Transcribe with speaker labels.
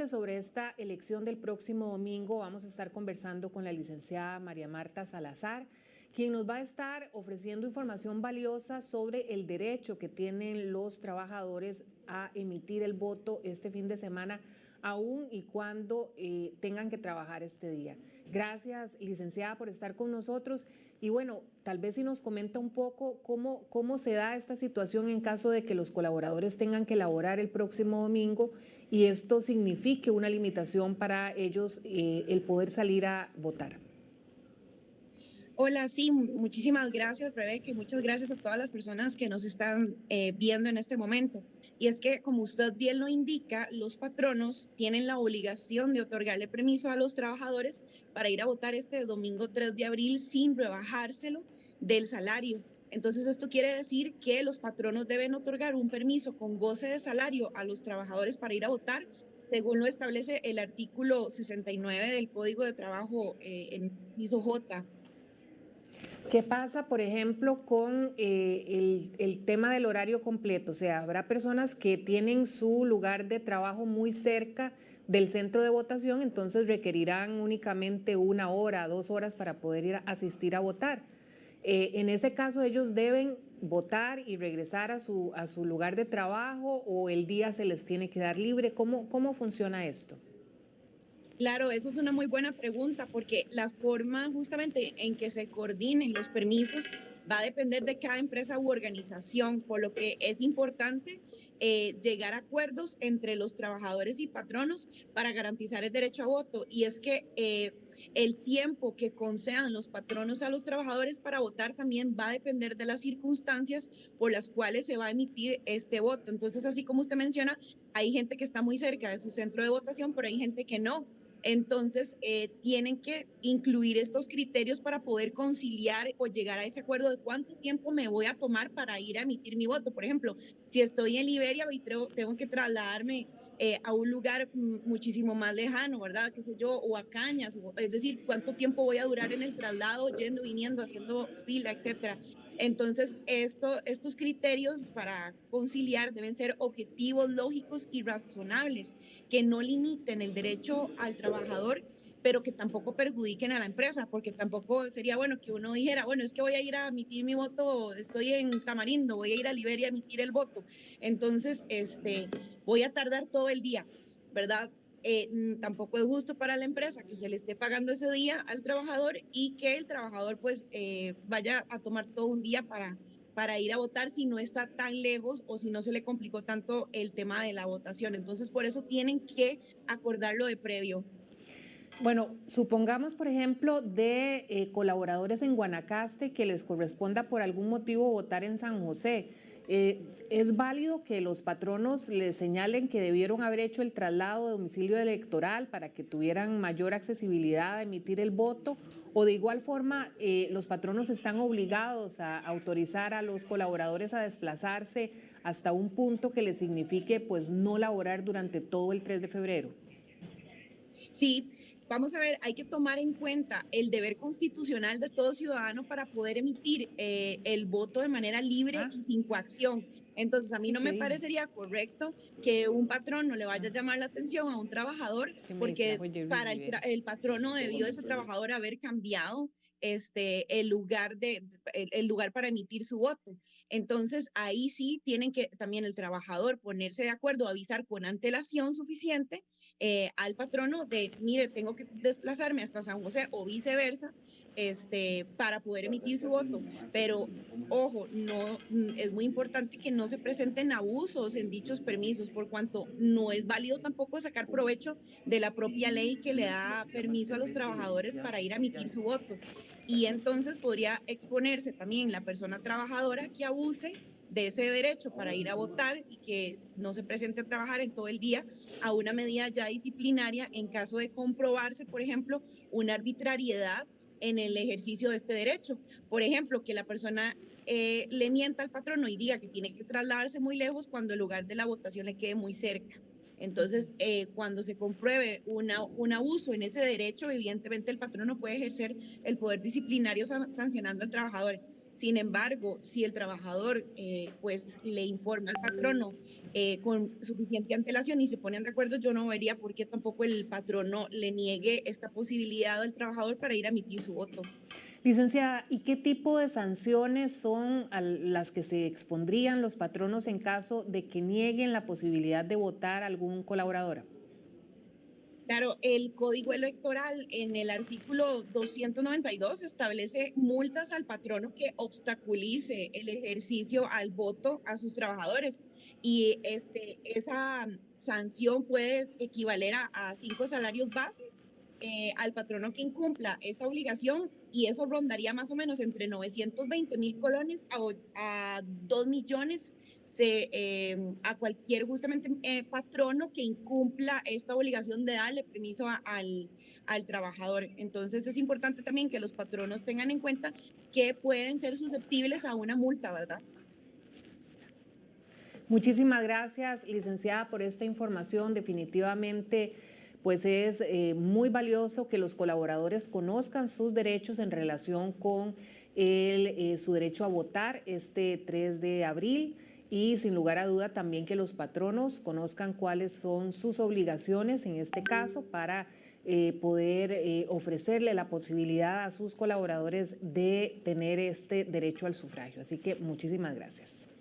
Speaker 1: Precisamente sobre esta elección del próximo domingo vamos a estar conversando con la licenciada María Marta Salazar, quien nos va a estar ofreciendo información valiosa sobre el derecho que tienen los trabajadores a emitir el voto este fin de semana, aún y cuando tengan que trabajar este día. Gracias, licenciada, por estar con nosotros. Y bueno, tal vez si nos comenta un poco cómo se da esta situación en caso de que los colaboradores tengan que laborar el próximo domingo y esto signifique una limitación para ellos el poder salir a votar.
Speaker 2: Hola, sí, muchísimas gracias, Rebeca, y muchas gracias a todas las personas que nos están viendo en este momento. Y es que, como usted bien lo indica, los patronos tienen la obligación de otorgarle permiso a los trabajadores para ir a votar este domingo 3 de abril sin rebajárselo del salario. Entonces, esto quiere decir que los patronos deben otorgar un permiso con goce de salario a los trabajadores para ir a votar, según lo establece el artículo 69 del Código de Trabajo en inciso J.
Speaker 1: ¿Qué pasa, por ejemplo, con el tema del horario completo? O sea, habrá personas que tienen su lugar de trabajo muy cerca del centro de votación, entonces requerirán únicamente 1 hora, 2 horas para poder ir a asistir a votar. En ese caso, ellos deben votar y regresar a su lugar de trabajo, o el día se les tiene que dar libre. ¿Cómo funciona esto?
Speaker 2: Claro, eso es una muy buena pregunta porque la forma justamente en que se coordinen los permisos va a depender de cada empresa u organización, por lo que es importante llegar a acuerdos entre los trabajadores y patronos para garantizar el derecho a voto. Y es que el tiempo que concedan los patronos a los trabajadores para votar también va a depender de las circunstancias por las cuales se va a emitir este voto. Entonces, así como usted menciona, hay gente que está muy cerca de su centro de votación, pero hay gente que no. Entonces, tienen que incluir estos criterios para poder conciliar o llegar a ese acuerdo de cuánto tiempo me voy a tomar para ir a emitir mi voto. Por ejemplo, si estoy en Liberia y tengo que trasladarme a un lugar muchísimo más lejano, ¿verdad? Qué sé yo, o a Cañas, es decir, cuánto tiempo voy a durar en el traslado, yendo, viniendo, haciendo fila, etcétera. Entonces, estos criterios para conciliar deben ser objetivos, lógicos y razonables, que no limiten el derecho al trabajador, pero que tampoco perjudiquen a la empresa, porque tampoco sería bueno que uno dijera, bueno, es que voy a ir a emitir mi voto, estoy en Tamarindo, voy a ir a Liberia a emitir el voto, entonces voy a tardar todo el día, ¿verdad? Tampoco es justo para la empresa que se le esté pagando ese día al trabajador y que el trabajador pues vaya a tomar todo un día para ir a votar si no está tan lejos o si no se le complicó tanto el tema de la votación. Entonces, por eso tienen que acordarlo de previo.
Speaker 1: Bueno, supongamos, por ejemplo, de colaboradores en Guanacaste que les corresponda por algún motivo votar en San José. ¿Es válido que los patronos les señalen que debieron haber hecho el traslado de domicilio electoral para que tuvieran mayor accesibilidad a emitir el voto? ¿O de igual forma los patronos están obligados a autorizar a los colaboradores a desplazarse hasta un punto que les signifique pues no laborar durante todo el 3 de febrero?
Speaker 2: Sí, vamos a ver, hay que tomar en cuenta el deber constitucional de todo ciudadano para poder emitir el voto de manera libre
Speaker 1: Ah,
Speaker 2: y sin coacción. Entonces, a mí
Speaker 1: sí,
Speaker 2: no
Speaker 1: ¿qué
Speaker 2: me
Speaker 1: dijo?
Speaker 2: parecería correcto que un patrón no le vaya a llamar la atención a un trabajador
Speaker 1: Es que me
Speaker 2: porque
Speaker 1: distrajo Jerry
Speaker 2: para
Speaker 1: Rivera.
Speaker 2: el patrono debió ese trabajador haber cambiado el lugar para emitir su voto. Entonces, ahí sí tienen que también el trabajador ponerse de acuerdo, avisar con antelación suficiente al patrono de, mire, tengo que desplazarme hasta San José o viceversa, para poder emitir su voto. Pero, ojo, no, es muy importante que no se presenten abusos en dichos permisos, por cuanto no es válido tampoco sacar provecho de la propia ley que le da permiso a los trabajadores para ir a emitir su voto. Y entonces podría exponerse también la persona trabajadora que abuse de ese derecho para ir a votar y que no se presente a trabajar en todo el día a una medida ya disciplinaria en caso de comprobarse, por ejemplo, una arbitrariedad en el ejercicio de este derecho. Por ejemplo, que la persona le mienta al patrono y diga que tiene que trasladarse muy lejos cuando el lugar de la votación le quede muy cerca. Entonces, cuando se compruebe un abuso en ese derecho, evidentemente el patrono puede ejercer el poder disciplinario sancionando al trabajador. Sin embargo, si el trabajador pues le informa al patrono con suficiente antelación y se ponen de acuerdo, yo no vería por qué tampoco el patrono le niegue esta posibilidad al trabajador para ir a emitir su voto.
Speaker 1: Licenciada, ¿y qué tipo de sanciones son a las que se expondrían los patronos en caso de que nieguen la posibilidad de votar a algún colaborador?
Speaker 2: Claro, el Código Electoral en el artículo 292 establece multas al patrono que obstaculice el ejercicio al voto a sus trabajadores y esa sanción puede equivaler a 5 salarios base al patrono que incumpla esa obligación y eso rondaría más o menos entre 920.000 colones a 2 millones a cualquier justamente patrono que incumpla esta obligación de darle permiso al trabajador. Entonces es importante también que los patronos tengan en cuenta que pueden ser susceptibles a una multa, ¿verdad?
Speaker 1: Muchísimas gracias, licenciada, por esta información. Definitivamente, pues es muy valioso que los colaboradores conozcan sus derechos en relación con su derecho a votar este 3 de abril y sin lugar a duda también que los patronos conozcan cuáles son sus obligaciones en este caso para poder ofrecerle la posibilidad a sus colaboradores de tener este derecho al sufragio. Así que muchísimas gracias.